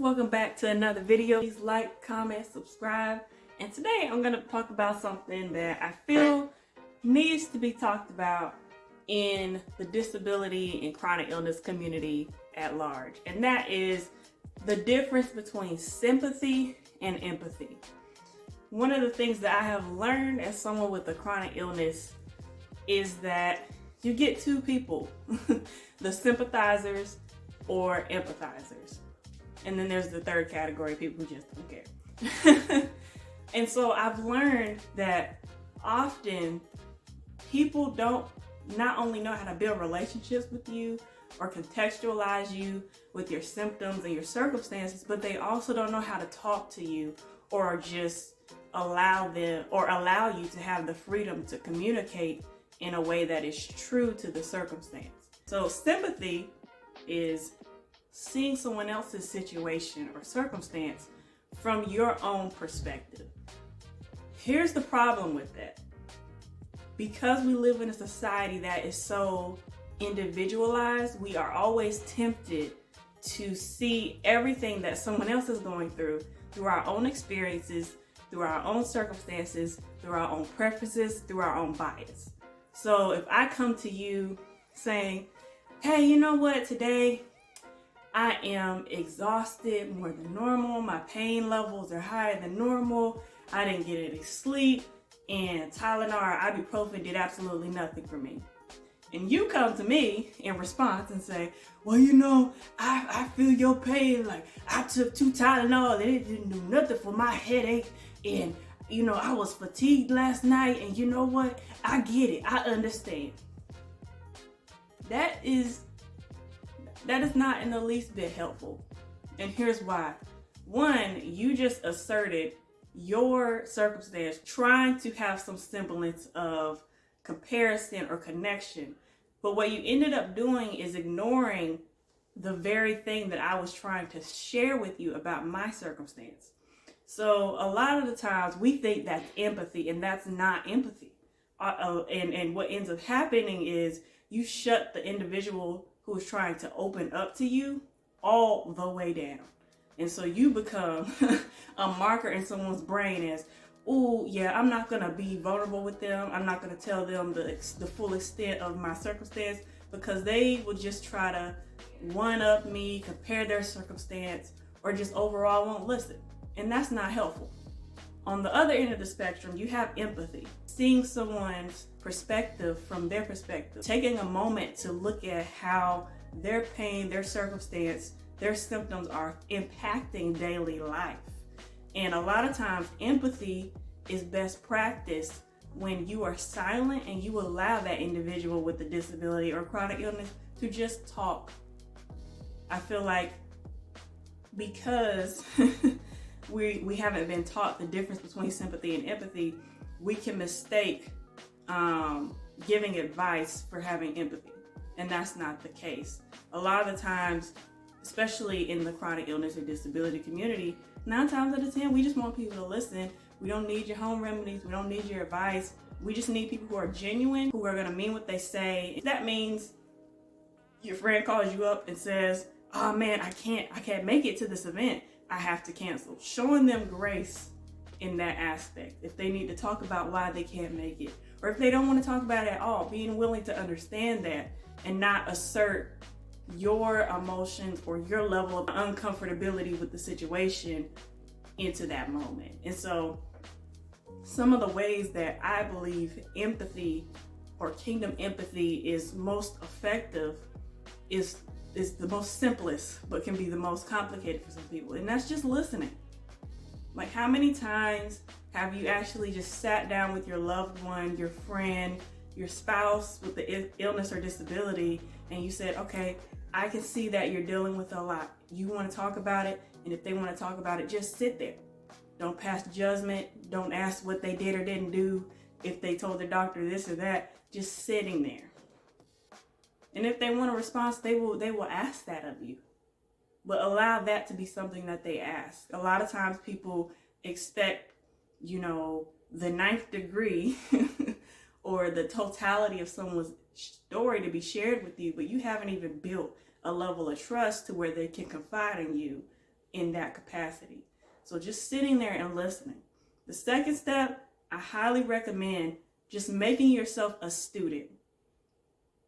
Welcome back to another video. Please like, comment, subscribe. And today I'm going to talk about something that I feel needs to be talked about in the disability and chronic illness community at large. And that is the difference between sympathy and empathy. One of the things that I have learned as someone with a chronic illness is that you get two people, the sympathizers or empathizers. And then there's the third category, people who just don't care. And so I've learned that often people don't not only know how to build relationships with you or contextualize you with your symptoms and your circumstances, but they also don't know how to talk to you or just allow you to have the freedom to communicate in a way that is true to the circumstance. So sympathy is seeing someone else's situation or circumstance from your own perspective. Here's the problem with that. Because we live in a society that is so individualized, we are always tempted to see everything that someone else is going through our own experiences, through our own circumstances, through our own preferences, through our own bias. So if I come to you saying, hey, you know what, today I am exhausted more than normal, my pain levels are higher than normal, I didn't get any sleep, and Tylenol or ibuprofen did absolutely nothing for me. And you come to me in response and say, well, you know, I feel your pain, like I took 2 Tylenol and it didn't do nothing for my headache, and you know, I was fatigued last night, and you know what, I get it, I understand. That is not in the least bit helpful. And here's why. One, you just asserted your circumstance, trying to have some semblance of comparison or connection. But what you ended up doing is ignoring the very thing that I was trying to share with you about my circumstance. So a lot of the times we think that's empathy, and that's not empathy. And what ends up happening is you shut the individual who is trying to open up to you all the way down. And so you become a marker in someone's brain as, oh yeah, I'm not gonna be vulnerable with them. I'm not gonna tell them the full extent of my circumstance, because they will just try to one up me, compare their circumstance, or just overall won't listen. And that's not helpful. On the other end of the spectrum, you have empathy, seeing someone's perspective from their perspective, taking a moment to look at how their pain, their circumstance, their symptoms are impacting daily life. And a lot of times empathy is best practiced when you are silent and you allow that individual with the disability or chronic illness to just talk. I feel like because we haven't been taught the difference between sympathy and empathy, we can mistake giving advice for having empathy. And that's not the case. A lot of the times, especially in the chronic illness or disability community, 9 times out of 10, we just want people to listen. We don't need your home remedies. We don't need your advice. We just need people who are genuine, who are going to mean what they say. That means your friend calls you up and says, oh man, I can't make it to this event. I have to cancel. Showing them grace in that aspect. If they need to talk about why they can't make it, or if they don't want to talk about it at all, being willing to understand that and not assert your emotions or your level of uncomfortability with the situation into that moment. And so some of the ways that I believe empathy or kingdom empathy is most effective is the most simplest, but can be the most complicated for some people. And that's just listening. Like, how many times have you actually just sat down with your loved one, your friend, your spouse with the illness or disability, and you said, okay, I can see that you're dealing with a lot. You want to talk about it, and if they want to talk about it, just sit there. Don't pass judgment. Don't ask what they did or didn't do. If they told the doctor this or that, just sitting there. And if they want a response, they will ask that of you. But allow that to be something that they ask. A lot of times people expect, you know, the 9th degree or the totality of someone's story to be shared with you, but you haven't even built a level of trust to where they can confide in you in that capacity. So just sitting there and listening. The second step, I highly recommend just making yourself a student.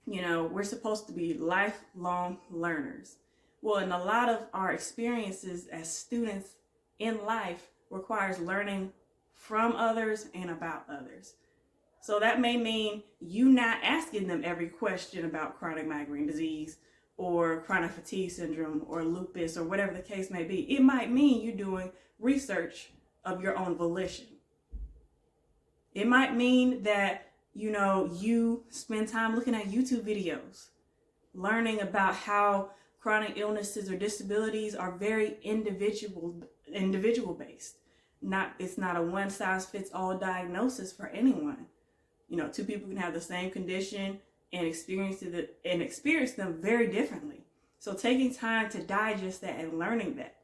You know, we're supposed to be lifelong learners. Well, and a lot of our experiences as students in life requires learning from others and about others. So that may mean you not asking them every question about chronic migraine disease or chronic fatigue syndrome or lupus or whatever the case may be. It might mean you doing research of your own volition. It might mean that, you know, you spend time looking at YouTube videos, learning about how chronic illnesses or disabilities are very individual based. It's not a one size fits all diagnosis for anyone. You know, two people can have the same condition and experience them very differently. So taking time to digest that and learning that.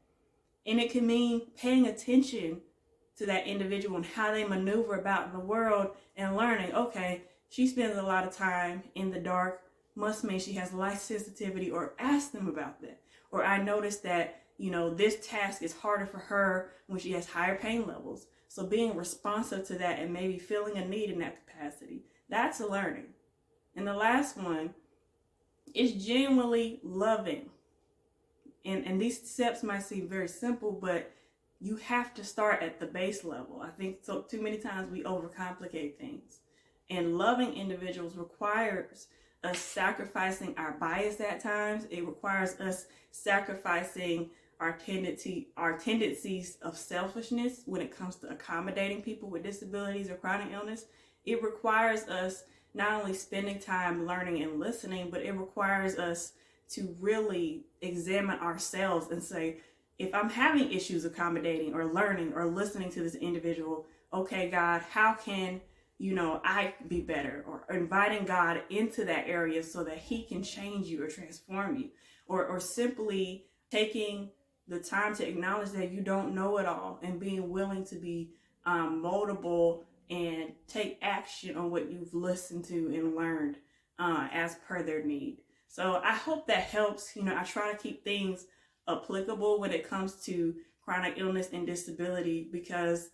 And it can mean paying attention to that individual and how they maneuver about in the world and learning, okay, she spends a lot of time in the dark, must mean she has light sensitivity, or ask them about that. Or I noticed that, you know, this task is harder for her when she has higher pain levels. So being responsive to that and maybe feeling a need in that capacity, that's a learning. And the last one is genuinely loving. And these steps might seem very simple, but you have to start at the base level. I think so too many times we overcomplicate things. And loving individuals requires us sacrificing our bias at times. It requires us sacrificing our tendencies of selfishness when it comes to accommodating people with disabilities or chronic illness. It requires us not only spending time learning and listening, but it requires us to really examine ourselves and say, if I'm having issues accommodating or learning or listening to this individual, okay, God, how can, you know, I be better? Or inviting God into that area so that he can change you or transform you. Or simply taking the time to acknowledge that you don't know it all and being willing to be moldable and take action on what you've listened to and learned as per their need. So I hope that helps. You know, I try to keep things applicable when it comes to chronic illness and disability, because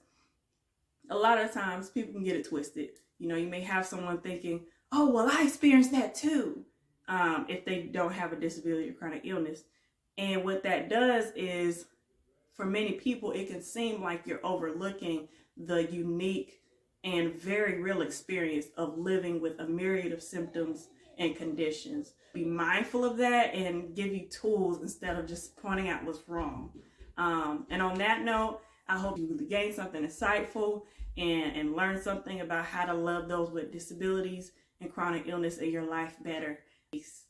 a lot of times people can get it twisted. You know, you may have someone thinking, oh, well, I experienced that too, if they don't have a disability or chronic illness. And what that does is, for many people, it can seem like you're overlooking the unique and very real experience of living with a myriad of symptoms and conditions. Be mindful of that and give you tools instead of just pointing out what's wrong. And on that note, I hope you gain something insightful and learn something about how to love those with disabilities and chronic illness in your life better. Peace.